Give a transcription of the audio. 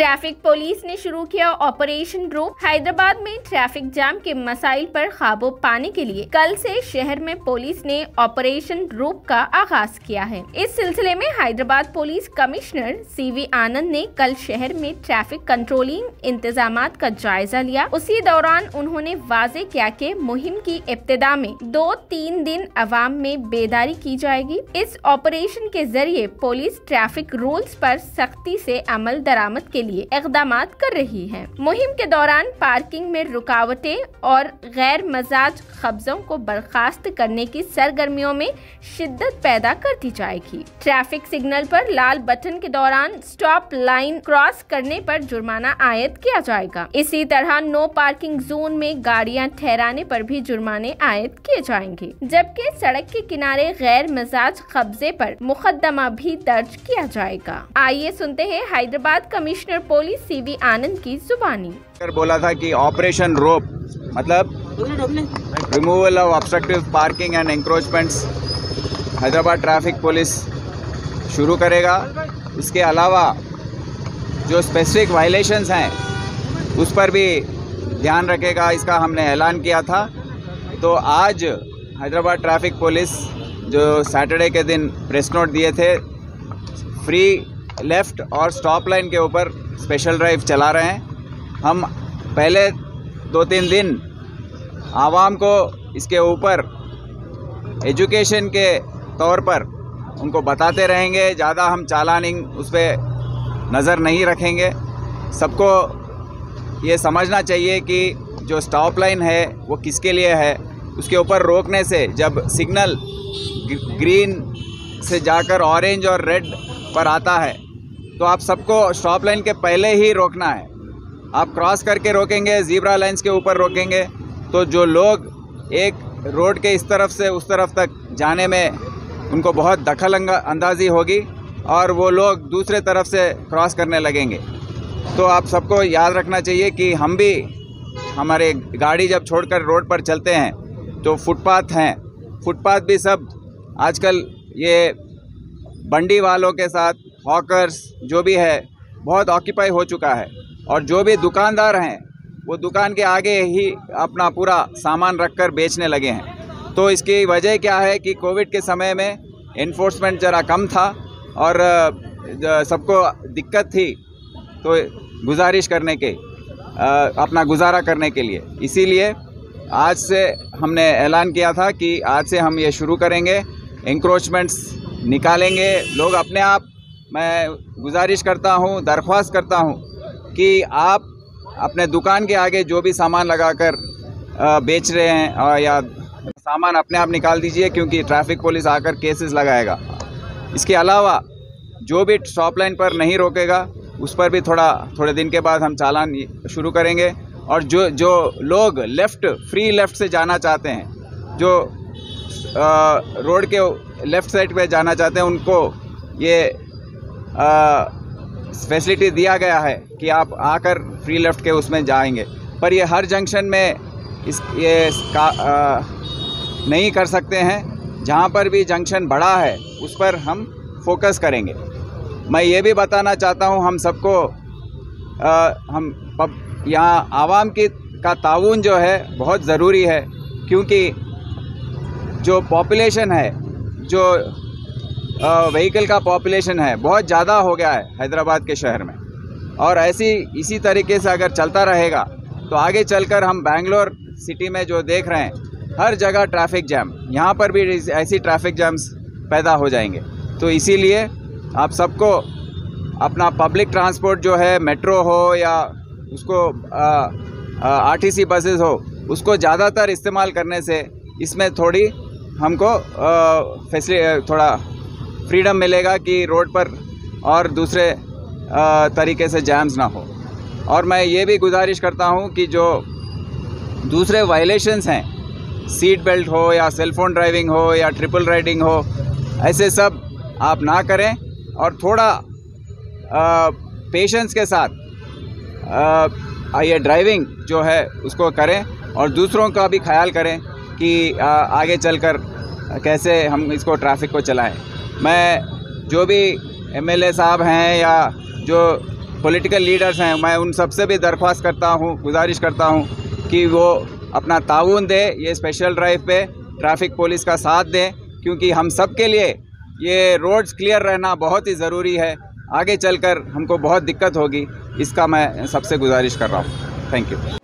Traffic police ने शुरू किया ऑपरेशन रोप। हैदराबाद में ट्रैफिक जाम के मसाइल पर काबू पाने के लिए कल से शहर में पुलिस ने ऑपरेशन रोप का आगाज किया है। इस सिलसिले में हैदराबाद पुलिस कमिश्नर CV आनंद ने कल शहर में ट्रैफिक कंट्रोलिंग इंतजामात का जायजा लिया। उसी दौरान उन्होंने वाजे किया कि मुहिम की इब्तिदा में 2-3 दिन अवाम में बेदारी की जाएगी। इस ऑपरेशन के जरिए पुलिस ट्रैफिक रूल्स पर सख्ती से अमल दरामद के लिए इक़दामात कर रही है। मुहिम के दौरान पार्किंग में रुकावटें और गैर मजाज कब्जों को बर्खास्त करने की सरगर्मियों में शिद्दत पैदा कर दी जाएगी। ट्रैफिक सिग्नल पर लाल बटन के दौरान स्टॉप लाइन क्रॉस करने पर जुर्माना आयद किया जाएगा। इसी तरह नो पार्किंग जोन में गाड़ियां ठहराने पर भी जुर्माने आयद किए जाएंगे, जबकि सड़क के किनारे गैर मजाज कब्जे पर मुकदमा भी दर्ज किया जाएगा। आइए सुनते हैं Hyderabad commissioner police CV Anand की जुबानी। बोला था कि ऑपरेशन रोप मतलब removal of obstructive parking and encroachments Hyderabad traffic police शुरू करेगा। इसके अलावा जो स्पेसिफिक वायलेशंस हैं उस पर भी ध्यान रखेगा, इसका हमने ऐलान किया था। तो आज हैदराबाद ट्रैफिक पुलिस जो सैटरडे के दिन प्रेस नोट दिए थे, फ्री लेफ़्ट और स्टॉप लाइन के ऊपर स्पेशल ड्राइव चला रहे हैं। हम पहले 2-3 दिन आवाम को इसके ऊपर एजुकेशन के तौर पर उनको बताते रहेंगे। ज़्यादा हम चालानिंग उस पर नज़र नहीं रखेंगे। सबको ये समझना चाहिए कि जो स्टॉप लाइन है वो किसके लिए है। उसके ऊपर रोकने से जब सिग्नल ग्रीन से जाकर ऑरेंज और रेड पर आता है तो आप सबको स्टॉप लाइन के पहले ही रोकना है। आप क्रॉस करके रोकेंगे, ज़ीब्रा लाइंस के ऊपर रोकेंगे तो जो लोग एक रोड के इस तरफ से उस तरफ तक जाने में उनको बहुत दखल अंदाजी होगी और वो लोग दूसरे तरफ से क्रॉस करने लगेंगे। तो आप सबको याद रखना चाहिए कि हम भी हमारे गाड़ी जब छोड़कर रोड पर चलते हैं तो फुटपाथ हैं, फुटपाथ भी सब आजकल ये बंडी वालों के साथ हॉकर्स जो भी है बहुत ऑक्यूपाई हो चुका है और जो भी दुकानदार हैं वो दुकान के आगे ही अपना पूरा सामान रखकर बेचने लगे हैं। तो इसकी वजह क्या है कि कोविड के समय में एनफोर्समेंट ज़रा कम था और सबको दिक्कत थी तो गुजारिश करने के अपना गुजारा करने के लिए, इसीलिए आज से हमने ऐलान किया था कि आज से हम ये शुरू करेंगे, एंक्रोचमेंट्स निकालेंगे। लोग अपने आप, मैं गुजारिश करता हूँ, दरख्वास्त करता हूँ कि आप अपने दुकान के आगे जो भी सामान लगाकर बेच रहे हैं या सामान अपने आप निकाल दीजिए, क्योंकि ट्रैफिक पुलिस आकर केसेस लगाएगा। इसके अलावा जो भी स्टॉप लाइन पर नहीं रोकेगा उस पर भी थोड़े दिन के बाद हम चालान शुरू करेंगे। और जो लोग फ्री लेफ़्ट से जाना चाहते हैं, जो रोड के लेफ़्ट साइड पे जाना चाहते हैं, उनको ये फैसिलिटी दिया गया है कि आप आकर फ्री लेफ़्ट के उसमें जाएंगे। पर ये हर जंक्शन में नहीं कर सकते हैं। जहाँ पर भी जंक्शन बड़ा है उस पर हम फोकस करेंगे। मैं ये भी बताना चाहता हूँ हम सबको, यहाँ आवाम का ताउन जो है बहुत ज़रूरी है, क्योंकि जो पॉपुलेशन है, जो व्हीकल का पॉपुलेशन है बहुत ज़्यादा हो गया है हैदराबाद के शहर में। और इसी तरीके से अगर चलता रहेगा तो आगे चलकर हम बेंगलोर सिटी में जो देख रहे हैं हर जगह ट्रैफिक जैम, यहाँ पर भी ऐसी ट्रैफिक जैम्स पैदा हो जाएंगे। तो इसीलिए आप सबको अपना पब्लिक ट्रांसपोर्ट जो है, मेट्रो हो या उसको RTC बसेस हो, उसको ज़्यादातर इस्तेमाल करने से इसमें थोड़ी हमको थोड़ा फ्रीडम मिलेगा कि रोड पर और दूसरे तरीके से जैम्स ना हो। और मैं ये भी गुजारिश करता हूँ कि जो दूसरे वायलेशंस हैं, सीट बेल्ट हो या सेलफोन ड्राइविंग हो या ट्रिपल राइडिंग हो, ऐसे सब आप ना करें और थोड़ा पेशेंस के साथ ये ड्राइविंग जो है उसको करें और दूसरों का भी ख्याल करें कि आगे चलकर कैसे हम इसको ट्रैफिक को चलाएं। मैं जो भी MLA साहब हैं या जो पॉलिटिकल लीडर्स हैं, मैं उन सबसे भी दरख्वास्त करता हूँ, गुजारिश करता हूँ कि वो अपना ताउन दे ये स्पेशल ड्राइव पे, ट्रैफिक पुलिस का साथ दें, क्योंकि हम सब के लिए ये रोड्स क्लियर रहना बहुत ही ज़रूरी है। आगे चलकर हमको बहुत दिक्कत होगी, इसका मैं सबसे गुजारिश कर रहा हूँ। Thank you.